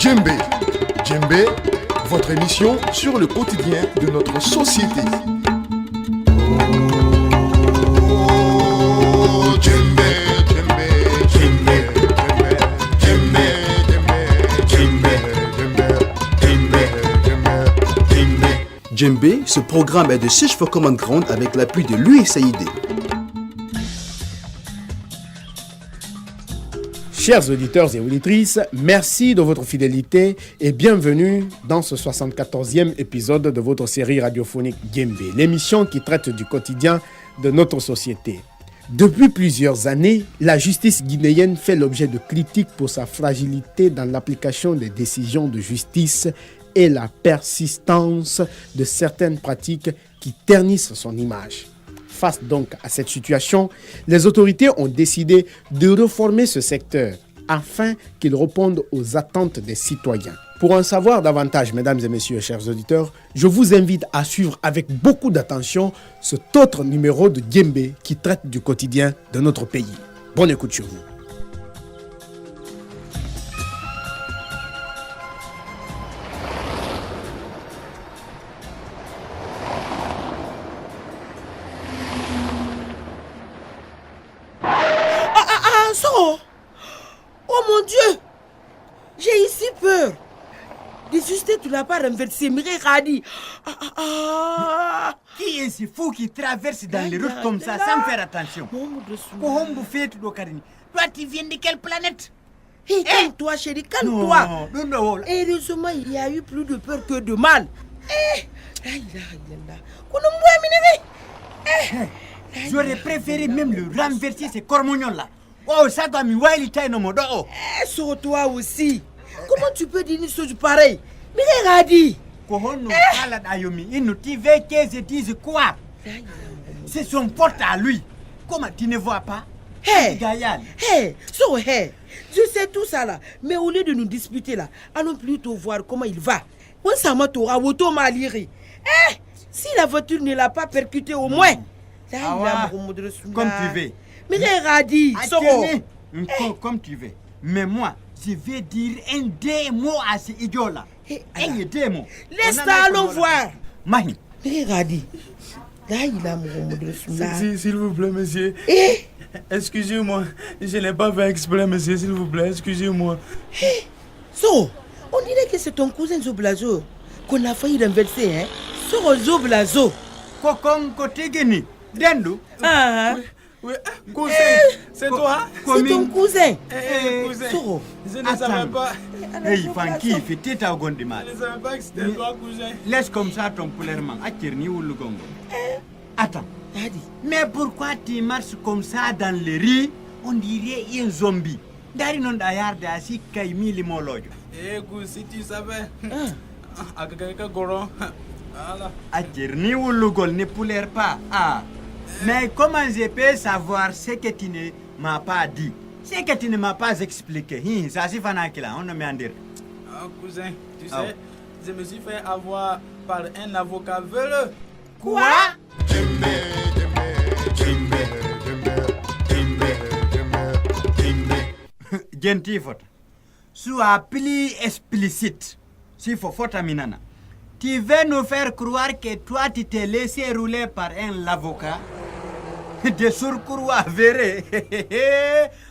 Djembé. Djembé, votre émission sur le quotidien de notre société. Djembé, ce programme est de Search for Common Ground avec l'appui de l'USAID. Chers auditeurs et auditrices, merci de votre fidélité et bienvenue dans ce 74e épisode de votre série radiophonique Djembé, l'émission qui traite du quotidien de notre société. Depuis plusieurs années, la justice guinéenne fait l'objet de critiques pour sa fragilité dans l'application des décisions de justice et la persistance de certaines pratiques qui ternissent son image. Face donc à cette situation, les autorités ont décidé de réformer ce secteur afin qu'il réponde aux attentes des citoyens. Pour en savoir davantage, mesdames et messieurs, chers auditeurs, je vous invite à suivre avec beaucoup d'attention cet autre numéro de Djembé qui traite du quotidien de notre pays. Bonne écoute sur vous. Oh mon Dieu, j'ai eu si peur. Désuster, tu n'as pas renversé Mireradi. Qui est ce fou qui traverse dans les routes comme ça sans faire attention? Toi, tu viens de quelle planète? Hey, calme-toi, chérie, calme-toi. Non. Heureusement, il y a eu plus de peur que de mal. J'aurais préféré même le renverser, ces cormognons-là. Oh, ça doit me wailer taille no modo. Sur toi aussi. Comment tu peux dire une chose pareille? Mireradi. Kohono Khalad Ayomi, il nous dit que je dise quoi? C'est son porte à lui. Comment tu ne vois pas? Hey, je sais tout ça là. Mais au lieu de nous disputer là, allons plutôt voir comment il va. Si la voiture ne l'a pas percuté au moins. Comme tu veux. Mais Radi, comme tu veux. Mais moi, je vais dire un deux mots à ces idiots-là. Un deux mots. Laisse-la, allons voir. Mahi. Mais Radi. S'il vous plaît, monsieur. Excusez-moi. Je n'ai pas fait exprès, monsieur, s'il vous plaît. Excusez-moi. On dirait que c'est ton cousin Zoblazo qu'on a failli renverser, hein? Zoblazo. Kokon Kotegeni. Dendo. Oui, cousin, c'est toi? C'est ton cousin. Cousin, je ne savais pas. Hey, Fanky, fais ta gonde mal. Je ne savais pas que c'était toi, cousin. Laisse comme ça ton poulerment. Attirni ou le gongo. Attends. Mais pourquoi tu marches comme ça dans les rues? On dirait un zombie. Dari non d'ailleurs d'assi kaimi li molojo. Écoute, si tu savais. Akaka goron. Attirni ou le gol ne poulère pas. Mais comment je peux savoir ce que tu ne m'as pas dit? Ce que tu ne m'as pas expliqué. Ça c'est fanakila, on ne m'en dire. Cousin, tu sais, je me suis fait avoir par un avocat véreux. Quoi? Gentil faute. Sois plus explicite. Si faut faute à minana. Tu veux nous faire croire que toi tu t'es laissé rouler par un avocat? De surcroît avéré.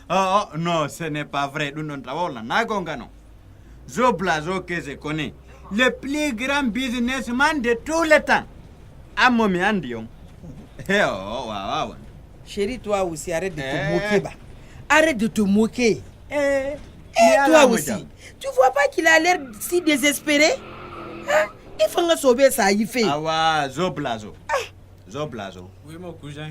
Oh non, ce n'est pas vrai. Nous n'en travaillons pas. Zoblazo que je connais, le plus grand businessman de tous les temps. Amomi Andion. Chérie, toi aussi, arrête de te moquer. Arrête de te moquer. Et toi aussi. Tu vois pas qu'il a l'air si désespéré? Il faut sauver ça, il fait. Zoblazo. Zoblazo. Oui, mon cousin.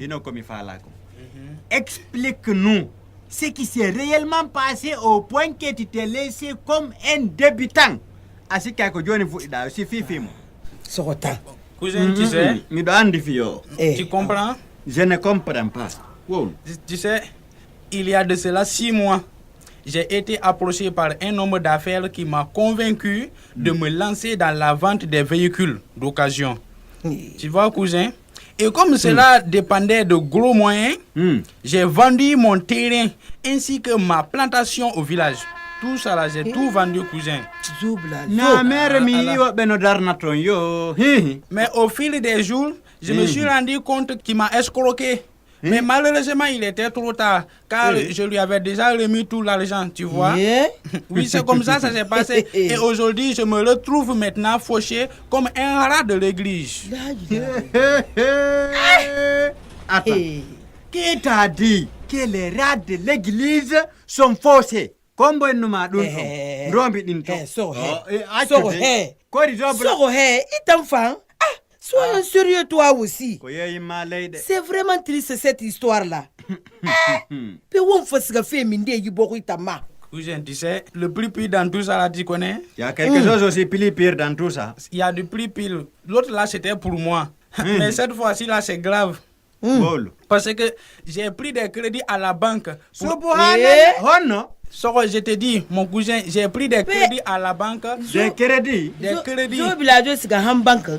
Explique-nous ce qui s'est réellement passé au point que tu t'es laissé comme un débutant. Ainsi que c'est fifi. Cousin, tu sais. Tu comprends? Je ne comprends pas. Tu sais, il y a de cela 6 mois, j'ai été approché par un homme d'affaires qui m'a convaincu de me lancer dans la vente des véhicules d'occasion. Tu vois, cousin? Et comme cela dépendait de gros moyens, j'ai vendu mon terrain ainsi que ma plantation au village. Tout ça là, j'ai tout vendu, cousin. Zobla, Na mère mi ala. yo beno darnaton yo. Hi. Mais au fil des jours, je me suis rendu compte qu'il m'a escroqué. Mais malheureusement, il était trop tard, car je lui avais déjà remis tout l'argent, tu vois. Oui, c'est comme ça s'est passé. Et aujourd'hui, je me retrouve maintenant fauché comme un rat de l'église. Attends. Qui t'a dit que les rats de l'église sont faussés? Comme bon nous m'a dit. Rombi dinto. Soro, Soro. hey. Quoi dit Zobla? Soro, hey, il t'enfant. Sois sérieux toi aussi. Koye malade. C'est vraiment triste cette histoire-là. Puis on fait ce que fait Minde Yiborutama. Cousin, tu sais, le plus pire dans tout ça, là, tu connais? Il y a quelque chose aussi plus pire dans tout ça. Il y a du plus pire. L'autre là, c'était pour moi. Mais cette fois-ci, là, c'est grave. Bolo. Parce que j'ai pris des crédits à la banque. Subhanallah. Oh non. Soro, je te dis, mon cousin, j'ai pris des crédits à la banque. Des crédits. Des crédits. Zobla, je suis un banque.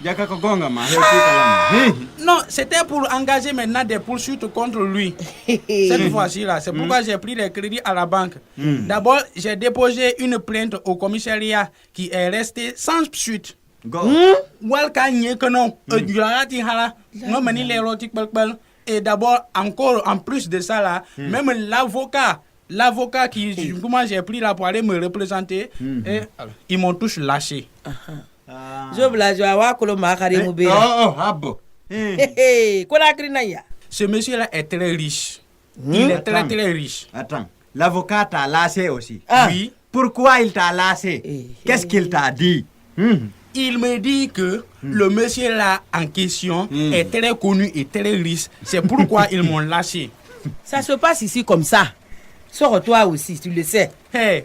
Jaka ko gonga ma. He. Non, c'était pour engager maintenant des poursuites contre lui. Cette fois-ci là, c'est pourquoi j'ai pris des crédits à la banque. D'abord, j'ai déposé une plainte au commissariat qui est restée sans suite. Go. Et d'abord, encore en plus de ça là, même l'avocat qui, comment j'ai pris là pour aller me représenter, et, ils m'ont tous lâché. Zobla, je vais kolo makare mo bera. Oh, habo. Kona krina ya. Ce monsieur là est très riche. Il est très très riche. Attends. L'avocat t'a lâché aussi. Oui. Pourquoi il t'a lâché? Qu'est-ce qu'il t'a dit? Il me dit que le monsieur là en question est très connu et très riche. C'est pourquoi ils m'ont lâché. Ça se passe ici comme ça. Sors-toi aussi, tu le sais. Hey,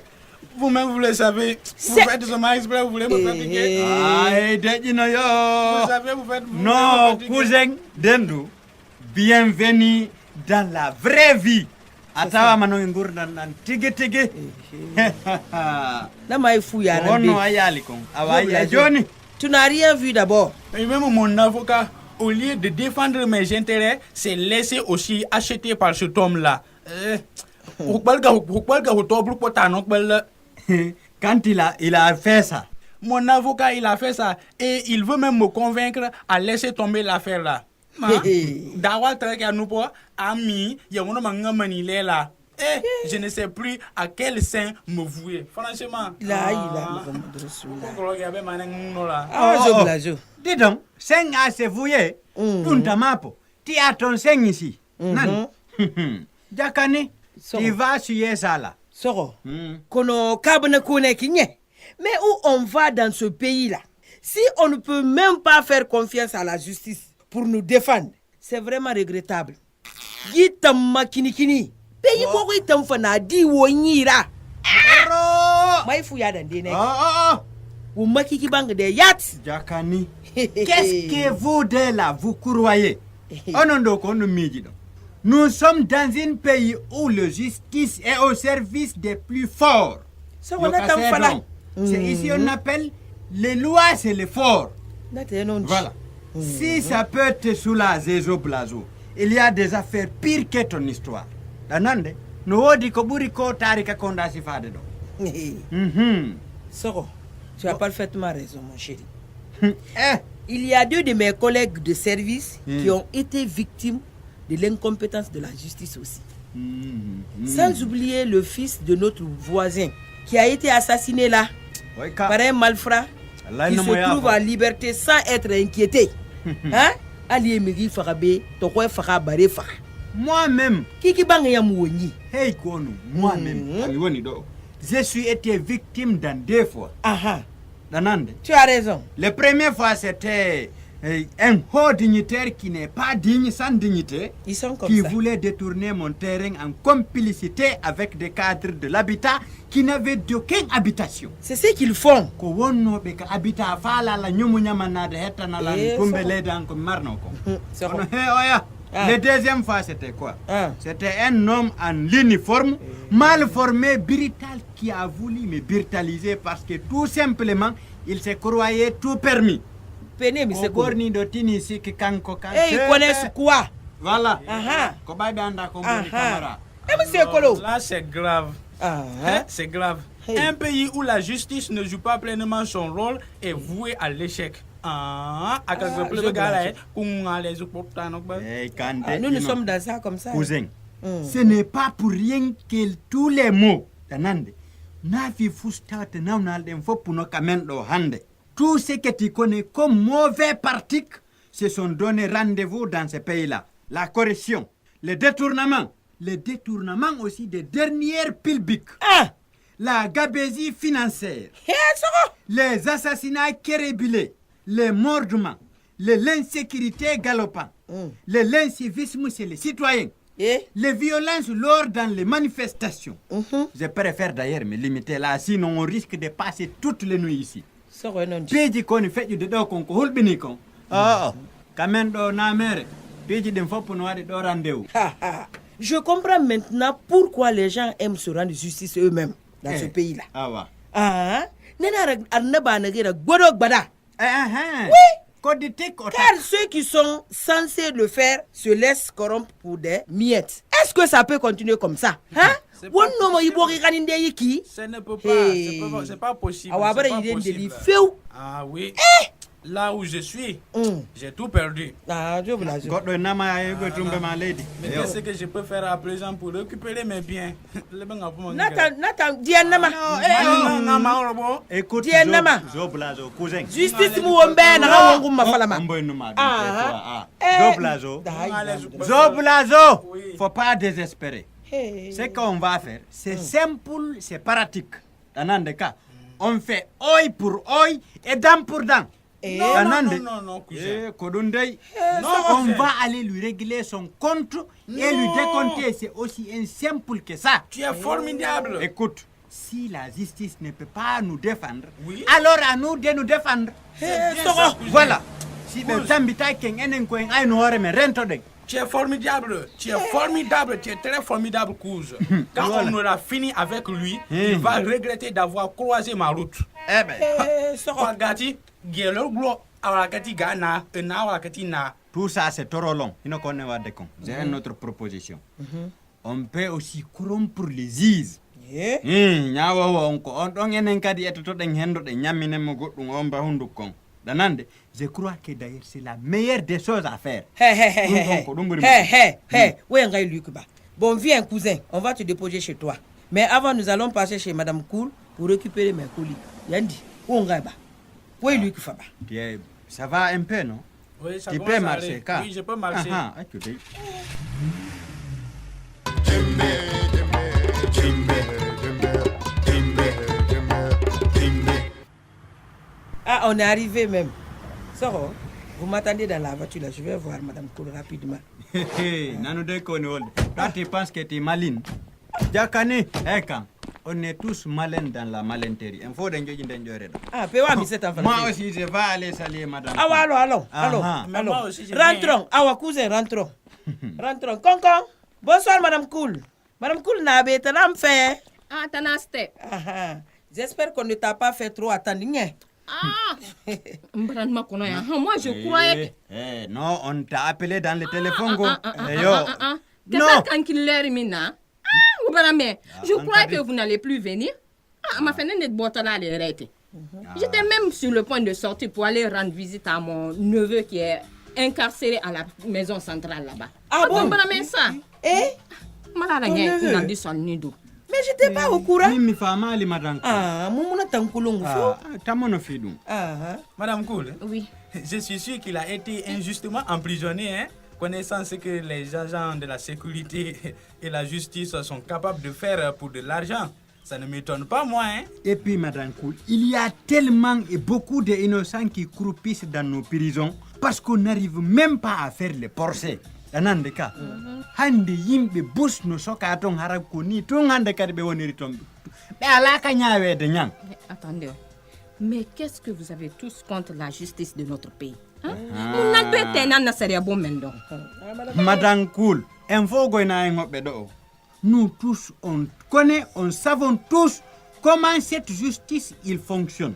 vous-même vous le savez. Vous faites seulement exprès, vous voulez me fatiguer. Aïe, yo. Vous savez, vous faites... vous Non, voulez me fatiguer. cousin Dendou, bienvenue dans la vraie vie. Atawa mano ngurdan nan tige. Là, ma fou ya Oh non, ayali kon. Awaya Johnny. Tu n'as rien vu d'abord. Et même mon avocat, au lieu de défendre mes intérêts, s'est laissé aussi acheter par cet homme-là. Quand il a fait ça. Mon avocat, il a fait ça. Et il veut même me convaincre à laisser tomber l'affaire là. Dawal trek nous pas ami, il y a mon mangamani là. Je ne sais plus à quel sein me vouer. Franchement. Là, il a Oh. Dis donc, seng a se voué. Punta mapo. Tu as ton seng ici. Nan. Jakani, tu vas suyer ça là. Soro. Kono kabne kone kinye. Mais où on va dans ce pays-là? Si on ne peut même pas faire confiance à la justice pour nous défendre, c'est vraiment regrettable. Gitam makinikini. Pays boko itam fana di wonyira. Mai fuya dan dene. Ou makiki bang de yat. Jakani. Qu'est-ce que vous de là vous croyez? Nous sommes dans un pays où la justice est au service des plus forts. C'est ici on appelle les lois, c'est les forts. Voilà. Si ça peut te soulager, Zoblazo, il y a des affaires pires que ton histoire. Danande, nous odi koburi ko tarika konda si fade do. Soro, tu as parfaitement raison, mon chéri. Il y a deux de mes collègues de service qui ont été victimes de l'incompétence de la justice aussi. Sans oublier le fils de notre voisin qui a été assassiné là par un malfrat qui se trouve en liberté sans être inquiété. Hein? Moi-même, hey, moi-même, je suis été victime dans 2 fois. Tu as raison. La première fois, c'était un haut dignitaire qui n'est pas digne, sans dignité, qui voulait détourner mon terrain en complicité avec des cadres de l'habitat qui n'avaient d'aucune habitation. C'est ce qu'ils font. La deuxième fois, c'était quoi? C'était un homme en uniforme, mal formé, brutal, qui a voulu me brutaliser parce que tout simplement, il se croyait tout permis. Ils connaissent quoi? Voilà. Là, c'est grave. C'est grave. Un pays où la justice ne joue pas pleinement son rôle est voué à l'échec. Nous ne sommes dans ça comme ça. Cousin, ce n'est pas pour rien que tous les mots, tout ce que tu connais comme mauvais pratiques se sont donné rendez-vous dans ce pays-là. La corruption, le détournement aussi des dernières pilbiques, la gabegie financière, les assassinats kérébulés, les mordements, l'insécurité galopante, l'incivisme chez les citoyens, les violences lors dans les manifestations. Je préfère d'ailleurs me limiter là, sinon on risque de passer toutes les nuits ici. Peji koni feƴƴude ɗo konko hulɓini kon kamen ɗo namere peji ɗen fof no waɗi ɗo rendez-vous. Je comprends maintenant pourquoi les gens aiment se rendre justice eux-mêmes dans ce pays-là. Nena arnaba nagira godo gbada. Oui, car ceux qui sont censés le faire se laissent corrompre pour des miettes. Est-ce que ça peut continuer comme ça? Ce ne peut pas, c'est pas possible. Ah oui. Là où je suis, j'ai tout perdu. Mais qu'est-ce que je peux faire à présent pour récupérer mes biens? Écoute, cousin. Justice Zoblazo, faut pas désespérer. Ce qu'on va faire, c'est simple, c'est pratique. Dans des cas, on fait œil pour œil et dent pour dent. Non, cousin. On va aller lui régler son compte et lui décompter. C'est aussi simple que ça. Tu es formidable. Écoute, si la justice ne peut pas nous défendre, alors à nous de nous défendre. Voilà. Si le tu es formidable, tu es formidable, tu es très formidable, Cousin. Quand on aura fini avec lui, il va regretter d'avoir croisé ma route. Tout ça, c'est trop long. J'ai une autre proposition. On peut aussi corrompre les is. Je crois que d'ailleurs c'est la meilleure des choses à faire. Bon, viens, cousin, on va te déposer chez toi. Mais avant, nous allons passer chez Madame Cool pour récupérer mes colis. Yandi, où on va? Où est lui qui fait? Ça va un peu, non? Oui, ça tu va peux marcher, car... Oui, je peux marcher. Ah, on est arrivé même. Soro, vous m'attendez dans la voiture là, je vais voir Madame Koul rapidement. Toi, tu penses que tu es maline. Jakane, on est tous malins dans la malinterie. Il faut Ah, Péwa, mais c'est en français. Moi aussi, je vais aller saluer Madame. Ah, allons. Rentrons. Ah, cousin, rentrons. Rentrons. Concon. Bonsoir, Madame Koul. Madame Koul n'a pas été là, fait. Ah, Tanaste. J'espère qu'on ne t'a pas fait trop attendre. Moi, je croyais que... non, on t'a appelé dans le téléphone. Je crois que vous n'allez plus venir. J'étais même sur le point de sortir pour aller rendre visite à mon neveu qui est incarcéré à la maison centrale là-bas. Ah bon? Ça. Mais j'étais pas au courant. Madame Koul. Oui. Je suis sûr qu'il a été injustement emprisonné, connaissant ce que les agents de la sécurité et la justice sont capables de faire pour de l'argent. Ça ne m'étonne pas, moi. Et puis, Madame Koul, il y a tellement et beaucoup d'innocents qui croupissent dans nos prisons parce qu'on n'arrive même pas à faire les procès. Anandeka hande yimbe bus no soka ton harab ko ni ton hande kadi be woniri ton be ala ka nyaawede nyang. Attendez, mais qu'est-ce que vous avez tous contre la justice de notre pays? Madame Koul, info goina ngobe do. Nous tous on connaît, on savons tous comment cette justice il fonctionne.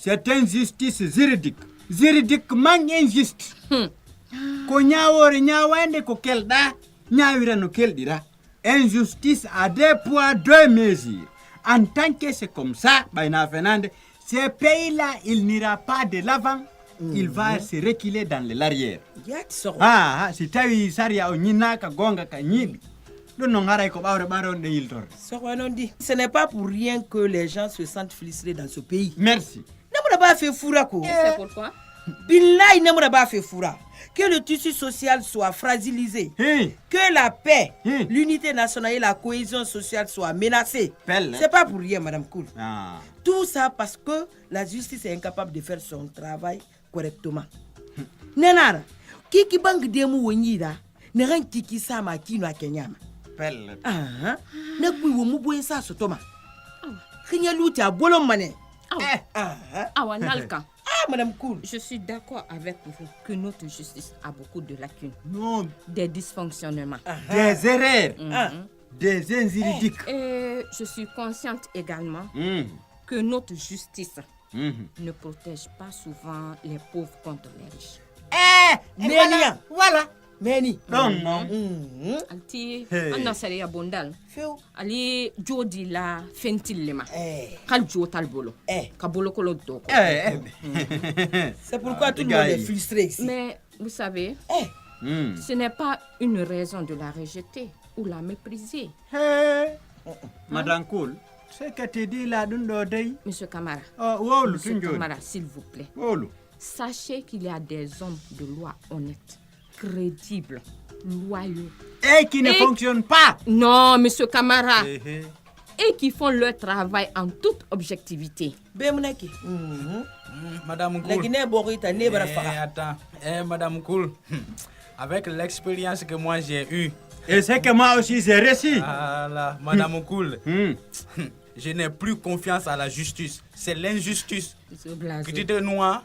C'est une justice juridique, juridiquement injuste. ko ñawore ñawande ko kelɗa ñawira no kelɗira. Injustice à 2 poids 2 mesures. En tant que c'est comme ça, Baina Fernande, ce pays-là, il n'ira pas de l'avant, il va se reculer dans l'arrière. Si tawi saria o ñina ka gonga ka ñibi. Ce n'est pas pour rien que les gens se sentent frustrés dans ce pays. Merci. C'est pourquoi Billahi n'aimera pas fait foura. Que le tissu social soit fragilisé. Que la paix, l'unité nationale et la cohésion sociale soient menacées. C'est pas pour rien, Madame Koul. Tout ça parce que la justice est incapable de faire son travail correctement. Nenara, kiki bang demu wenyida, neran kiki sama kino akenyama. Ne kui wo mubo sa sotoma. Kinya luti a bolon mané. Nalka. Madame Koul. Je suis d'accord avec vous que notre justice a beaucoup de lacunes. Non. Des dysfonctionnements. Des erreurs. Des injuridiques. Et je suis consciente également que notre justice ne protège pas souvent les pauvres contre les riches. Voilà. Meni. Non. Alti anna sariya bondal. Ali jodi la fentilema. Kal jotal bolo. Ka bolo kolo doko. C'est pourquoi tout le monde est frustré ici. Mais vous savez, ce n'est pas une raison de la rejeter ou la mépriser. Madame Koul, ce que tu dis là, Monsieur Camara, Monsieur Camara, s'il vous plaît, sachez qu'il y a des hommes de loi honnêtes, crédibles, loyaux. Et qui ne fonctionnent pas. Non, Monsieur Camara. Et qui font leur travail en toute objectivité. Madame Koul. Attends, Madame Koul, avec l'expérience que moi j'ai eue. Et c'est que moi aussi j'ai réussi. Voilà, Madame Koul. Je n'ai plus confiance à la justice. C'est l'injustice. Qui te noie,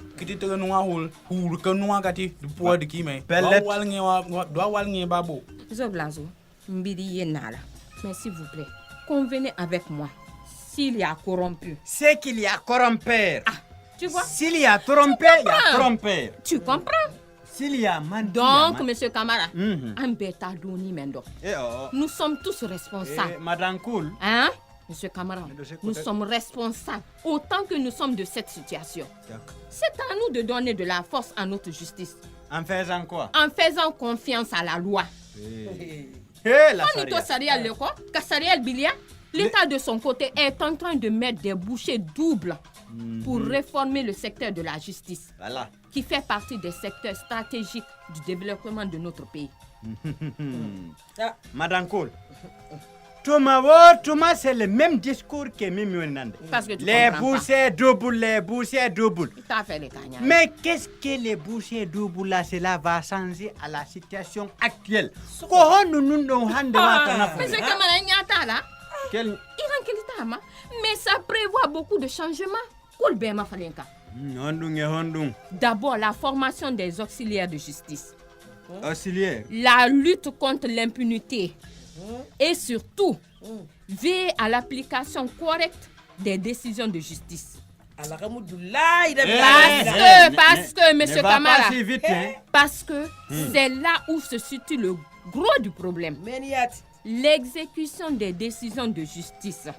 ou que noie gati du poids de qui mais. Doit walnger babo. Zoblazo, mbidi yenala. Mais s'il vous plaît, convenez avec moi. S'il y a corrompu. C'est qu'il y a corrompeur. Tu vois? S'il y a trompé, il y a trompeur. Tu comprends? S'il y a menti. Donc, Monsieur Camara, nous sommes tous responsables. Madame Koul. Hein? Monsieur Camara, nous sommes responsables autant que nous sommes de cette situation. C'est à nous de donner de la force à notre justice. En faisant quoi? En faisant confiance à la loi. L'État de son côté est en train de mettre des bouchées doubles pour réformer le secteur de la justice, qui fait partie des secteurs stratégiques du développement de notre pays. Madame Koul, Thomas, c'est le même discours que Mimi Wenande. Les bouchées doubles. Mais qu'est-ce que les bouchées doubles là, cela va changer à la situation actuelle? Monsieur Kamara, mais ça prévoit beaucoup de changements. D'abord, la formation des auxiliaires de justice. La lutte contre l'impunité. Et surtout, veiller à l'application correcte des décisions de justice. Parce que, Monsieur Camara, parce que c'est là où se situe le gros du problème. L'exécution des décisions de justice.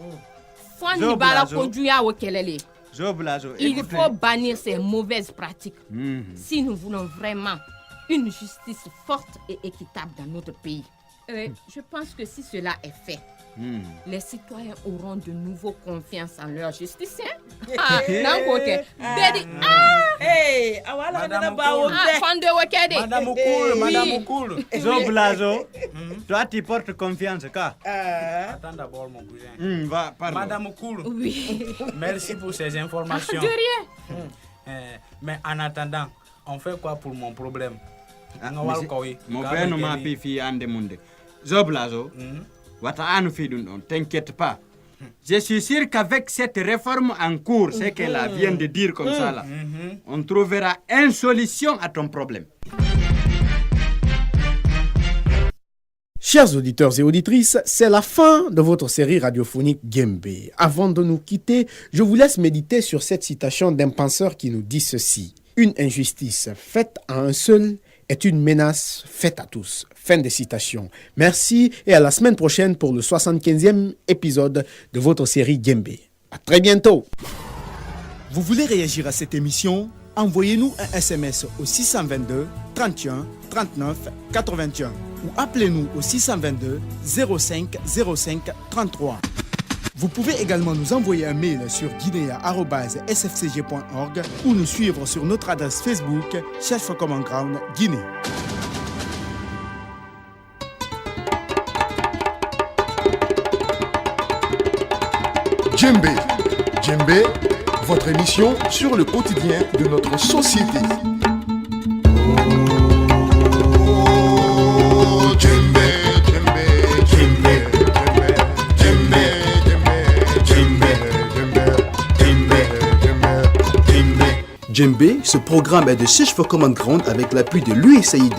Il faut bannir ces mauvaises pratiques si nous voulons vraiment une justice forte et équitable dans notre pays. Je pense que si cela est fait, les citoyens auront de nouveau confiance en leur justice. Madame Koul. Zoblazo, toi tu portes confiance, quoi? Attends d'abord, mon cousin. Madame Koul, merci pour ces informations. De rien. Mais en attendant, on fait quoi pour mon problème? Mon père ne m'a pas fait un monde. Zoblazo, t'inquiète pas. Je suis sûr qu'avec cette réforme en cours, c'est qu'elle vient de dire comme ça là, on trouvera une solution à ton problème. Chers auditeurs et auditrices, c'est la fin de votre série radiophonique Gembe. Avant de nous quitter, je vous laisse méditer sur cette citation d'un penseur qui nous dit ceci. Une injustice faite à un seul est une menace faite à tous. Fin des citations. Merci et à la semaine prochaine pour le 75e épisode de votre série Djembe. À très bientôt. Vous voulez réagir à cette émission? Envoyez-nous un SMS au 622 31 39 81 ou appelez-nous au 622 05 05 33. Vous pouvez également nous envoyer un mail sur guinea@sfcg.org ou nous suivre sur notre adresse Facebook Search for Common Ground Guinée. Djembe. Djembe, votre émission sur le quotidien de notre société. Djembe, ce programme est de Search for Common Ground avec l'appui de l'USAID.